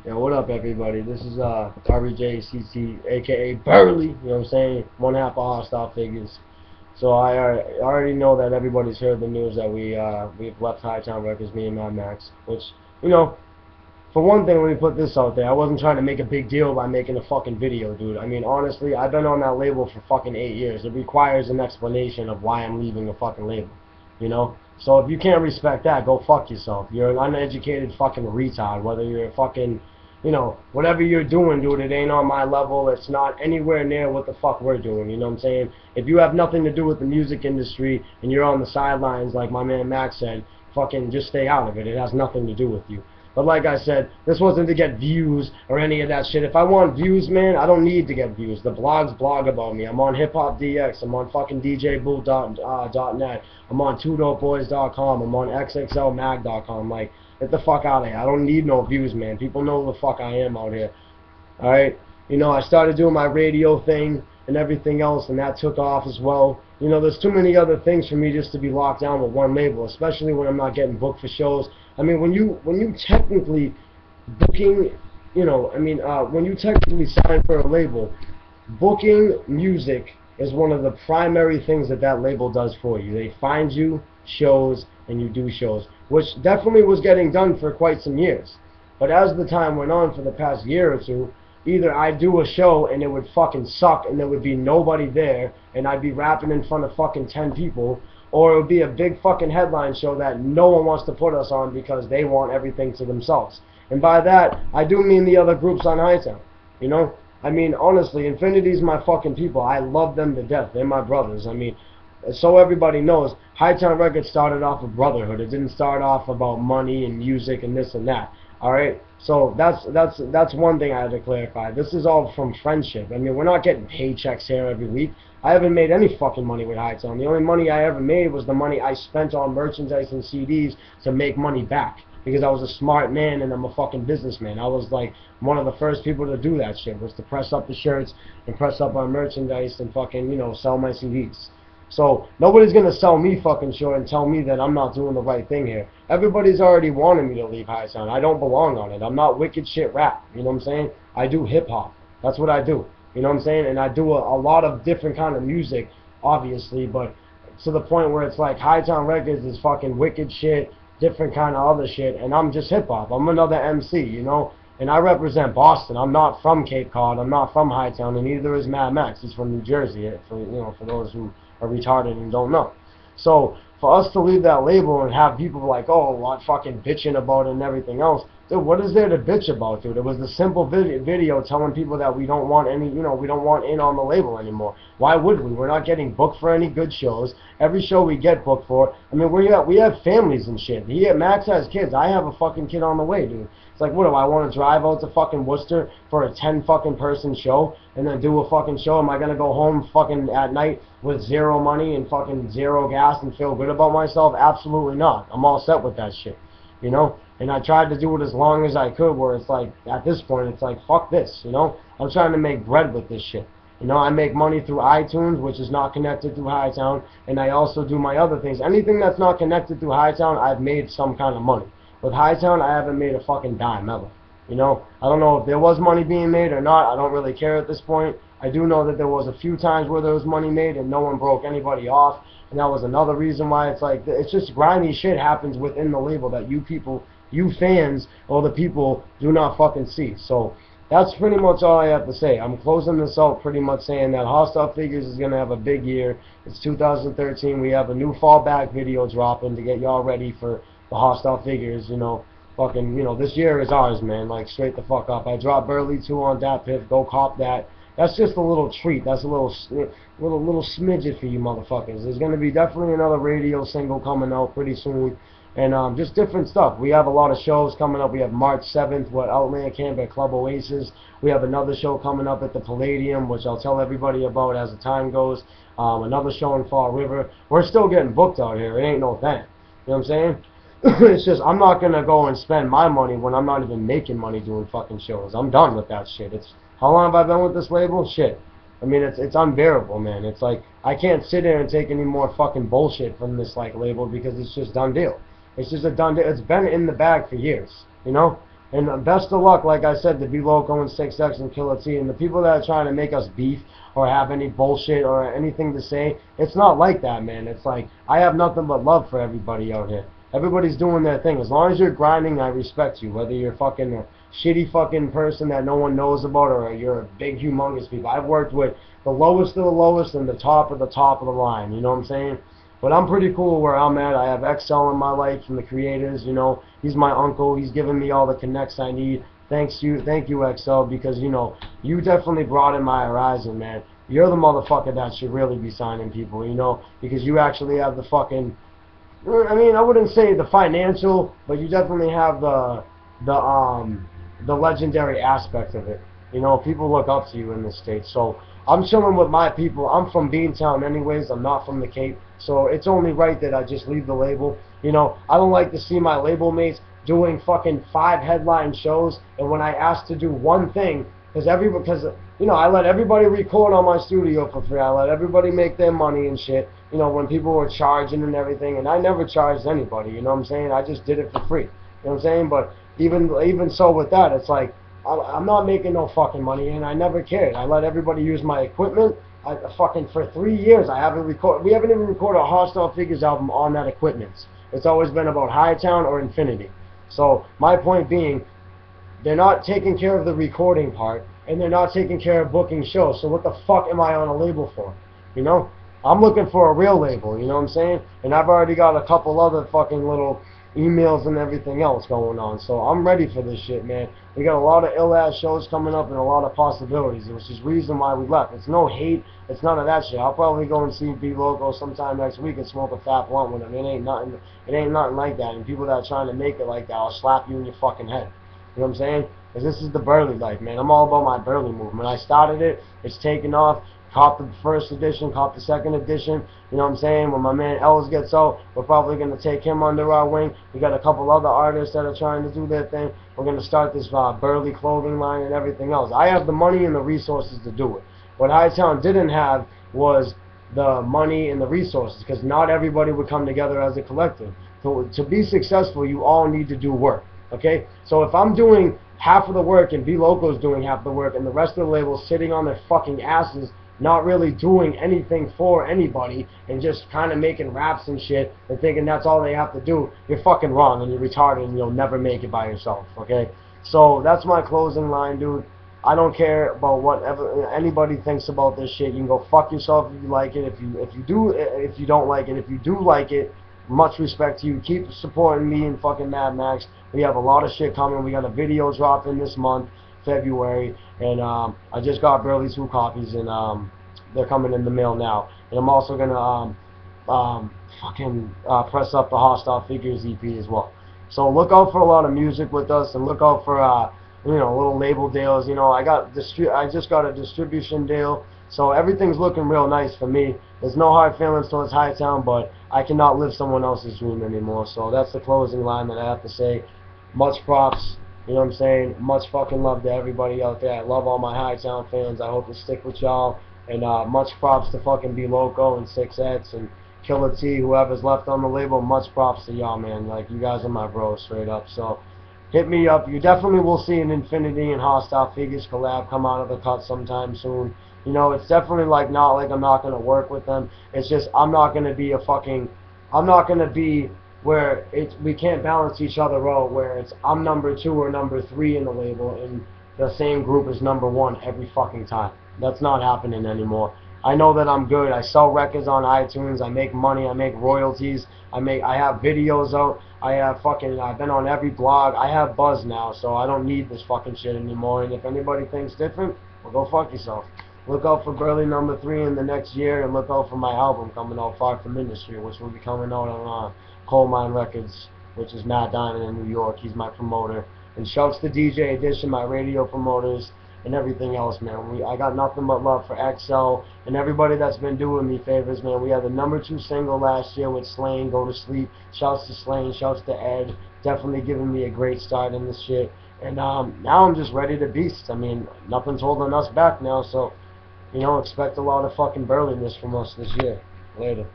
Yeah, what up, everybody? This is RBJCC, aka Burley. You know what I'm saying? One half of Hostile Figures. So I already know that everybody's heard the news that we've left Hightown Records, me and Mad Max. Which, you know, for one thing, let me put this out there. I wasn't trying to make a big deal by making a fucking video, dude. I mean, honestly, I've been on that label for fucking 8 years. It requires an explanation of why I'm leaving a fucking label, you know? So if you can't respect that, go fuck yourself. You're an uneducated fucking retard, whether you're a fucking, you know, whatever you're doing, dude, it ain't on my level. It's not anywhere near what the fuck we're doing, you know what I'm saying? If you have nothing to do with the music industry and you're on the sidelines, like my man Max said, fucking just stay out of it. It has nothing to do with you. But like I said, this wasn't to get views or any of that shit. If I want views, man, I don't need to get views. The blogs blog about me. I'm on HipHopDX. I'm on fucking DJBoo.net. I'm on TwoDopeBoys.com. I'm on XXLMag.com. Like, get the fuck out of here. I don't need no views, man. People know who the fuck I am out here. Alright? You know, I started doing my radio thing and everything else, and that took off as well. You know, there's too many other things for me just to be locked down with one label, especially when I'm not getting booked for shows. I mean, when you technically booking, you know, I mean, when you technically sign for a label, booking music is one of the primary things that that label does for you. They find you shows and you do shows, which definitely was getting done for quite some years. But as the time went on for the past year or two, either I'd do a show and it would fucking suck and there would be nobody there and I'd be rapping in front of fucking 10 people, or it would be a big fucking headline show that no one wants to put us on because they want everything to themselves. And by that, I do mean the other groups on Hightown, you know? I mean, honestly, Infinity's my fucking people. I love them to death. They're my brothers. I mean, so everybody knows, Hightown Records started off a brotherhood. It didn't start off about money and music and this and that. Alright? So that's one thing I had to clarify. This is all from friendship. I mean, we're not getting paychecks here every week. I haven't made any fucking money with Hightown. The only money I ever made was the money I spent on merchandise and CDs to make money back. Because I was a smart man and I'm a fucking businessman. I was like one of the first people to do that shit, was to press up the shirts and press up our merchandise and fucking, you know, sell my CDs. So nobody's gonna sell me fucking short and tell me that I'm not doing the right thing here. Everybody's already wanted me to leave Hightown. I don't belong on it. I'm not wicked shit rap. You know what I'm saying? I do hip hop. That's what I do. You know what I'm saying? And I do a lot of different kind of music, obviously, but to the point where it's like Hightown Records is fucking wicked shit, different kind of other shit, and I'm just hip hop. I'm another MC, you know? And I represent Boston. I'm not from Cape Cod. I'm not from Hightown, and neither is Mad Max. He's from New Jersey, for, you know, for those who are retarded and don't know. So for us to leave that label and have people like, oh, what, fucking bitching about it and everything else, dude, what is there to bitch about, dude? It was the simple video telling people that we don't want any, you know, we don't want in on the label anymore. Why would we? We're not getting booked for any good shows. Every show we get booked for, I mean, we have families and shit. Max has kids. I have a fucking kid on the way, dude. It's like, what do I want to drive out to fucking Worcester for a 10 fucking person show and then do a fucking show? Am I gonna go home fucking at night with zero money and fucking zero gas and feel good about myself? Absolutely not. I'm all set with that shit, you know? And I tried to do it as long as I could, where it's like, at this point, it's like, fuck this, you know? I'm trying to make bread with this shit. You know, I make money through iTunes, which is not connected through Hightown, and I also do my other things. Anything that's not connected through Hightown, I've made some kind of money. With Hightown, I haven't made a fucking dime ever. You know, I don't know if there was money being made or not. I don't really care at this point. I do know that there was a few times where there was money made and no one broke anybody off, and that was another reason why it's like, it's just grimy shit happens within the label that you people, you fans, or the people do not fucking see. So that's pretty much all I have to say. I'm closing this out pretty much saying that Hostile Figures is going to have a big year. It's 2013. We have a new fallback video dropping to get y'all ready for the Hostile Figures, you know. Fucking, you know, this year is ours, man. Like, straight the fuck up. I dropped Burley 2 on Dat Piff. Go cop that. That's just a little treat. That's a little smidget for you motherfuckers. There's going to be definitely another radio single coming out pretty soon. And just different stuff. We have a lot of shows coming up. We have March 7th, what, Outland Camp at Club Oasis. We have another show coming up at the Palladium, which I'll tell everybody about as the time goes. Another show in Fall River. We're still getting booked out here. It ain't no thing. You know what I'm saying? It's just, I'm not going to go and spend my money when I'm not even making money doing fucking shows. I'm done with that shit. How long have I been with this label? Shit. I mean, it's unbearable, man. It's like, I can't sit here and take any more fucking bullshit from this, like, label because it's just done deal. It's just a done deal. It's been in the bag for years, you know? And best of luck, like I said, to Be Loco and 6X and Killer T. And the people that are trying to make us beef or have any bullshit or anything to say, it's not like that, man. It's like, I have nothing but love for everybody out here. Everybody's doing their thing. As long as you're grinding, I respect you. Whether you're fucking a shitty fucking person that no one knows about or you're a big, humongous people. I've worked with the lowest of the lowest and the top of the line. You know what I'm saying? But I'm pretty cool where I'm at. I have XL in my life from the creators, you know. He's my uncle. He's giving me all the connects I need. Thank you, XL, because, you know, you definitely broadened my horizon, man. You're the motherfucker that should really be signing people, you know, because you actually have the fucking, I mean, I wouldn't say the financial, but you definitely have the legendary aspect of it. You know, people look up to you in this state. So I'm chilling with my people. I'm from Beantown anyways. I'm not from the Cape. So it's only right that I just leave the label. You know, I don't like to see my label mates doing fucking 5 headline shows, and when I ask to do one thing, because you know, I let everybody record on my studio for free. I let everybody make their money and shit. You know, when people were charging and everything, and I never charged anybody. You know what I'm saying? I just did it for free. You know what I'm saying? But even so with that, it's like, I'm not making no fucking money, and I never cared. I let everybody use my equipment. Fucking for 3 years, we haven't even recorded a Hostile Figures album on that equipment. It's always been about Hightown or Infinity. So my point being, they're not taking care of the recording part, and they're not taking care of booking shows. So what the fuck am I on a label for? You know? I'm looking for a real label, you know what I'm saying? And I've already got a couple other fucking little emails and everything else going on. So I'm ready for this shit, man. We got a lot of ill-ass shows coming up and a lot of possibilities, which is the reason why we left. It's no hate. It's none of that shit. I'll probably go and see Be Loco sometime next week and smoke a fat blunt with him. It ain't nothing like that. And people that are trying to make it like that, I'll slap you in your fucking head. You know what I'm saying? Because this is the Burley life, man. I'm all about my Burley movement. I started it. It's taken off. Cop the first edition, cop the second edition. You know what I'm saying? When my man Els gets out, we're probably going to take him under our wing. We got a couple other artists that are trying to do their thing. We're going to start this Burley clothing line and everything else. I have the money and the resources to do it. What Hightown didn't have was the money and the resources, because not everybody would come together as a collective. So to be successful, you all need to do work. Okay? So if I'm doing half of the work and Be Loco's doing half the work and the rest of the label's sitting on their fucking asses not really doing anything for anybody and just kind of making raps and shit and thinking that's all they have to do, you're fucking wrong and you're retarded and you'll never make it by yourself, okay? So that's my closing line, dude. I don't care about whatever anybody thinks about this shit. You can go fuck yourself if you like it. If you don't like it. If you do like it, much respect to you. Keep supporting me and fucking Mad Max. We have a lot of shit coming. We got a video dropping this month, February, and I just got barely 2 copies, and they're coming in the mail now. And I'm also gonna press up the Hostile Figures EP as well. So look out for a lot of music with us, and look out for you know, little label deals. You know, I just got a distribution deal, so everything's looking real nice for me. There's no hard feelings towards Hightown, but I cannot live someone else's dream anymore. So that's the closing line that I have to say. Much props. You know what I'm saying? Much fucking love to everybody out there. I love all my Hightown fans. I hope to stick with y'all. And much props to fucking Be Loco and 6X and Killer T, whoever's left on the label. Much props to y'all, man. Like, you guys are my bros, straight up. So hit me up. You definitely will see an Infinity and Hostile Figures collab come out of the cut sometime soon. You know, it's definitely like not like I'm not going to work with them. It's just I'm not going to be I'm not going to be where we can't balance each other out, where it's I'm number 2 or number 3 in the label and the same group is number 1 every fucking time. That's not happening anymore. I know that I'm good. I sell records on iTunes. I make money. I make royalties. I have videos out. I've been on every blog. I have buzz now, so I don't need this fucking shit anymore. And if anybody thinks different, well, go fuck yourself. Look out for Burley number 3 in the next year, and look out for my album coming out, Far From Industry, which will be coming out on Coal Mine Records, which is Matt Diamond in New York. He's my promoter. And shouts to DJ Edition, my radio promoters, and everything else, man. I got nothing but love for XL and everybody that's been doing me favors, man. We had the number 2 single last year with Slain, Go to Sleep. Shouts to Slain, shouts to Ed. Definitely giving me a great start in this shit. And now I'm just ready to beast. I mean, nothing's holding us back now, so, you know, expect a lot of fucking burliness from us this year. Later.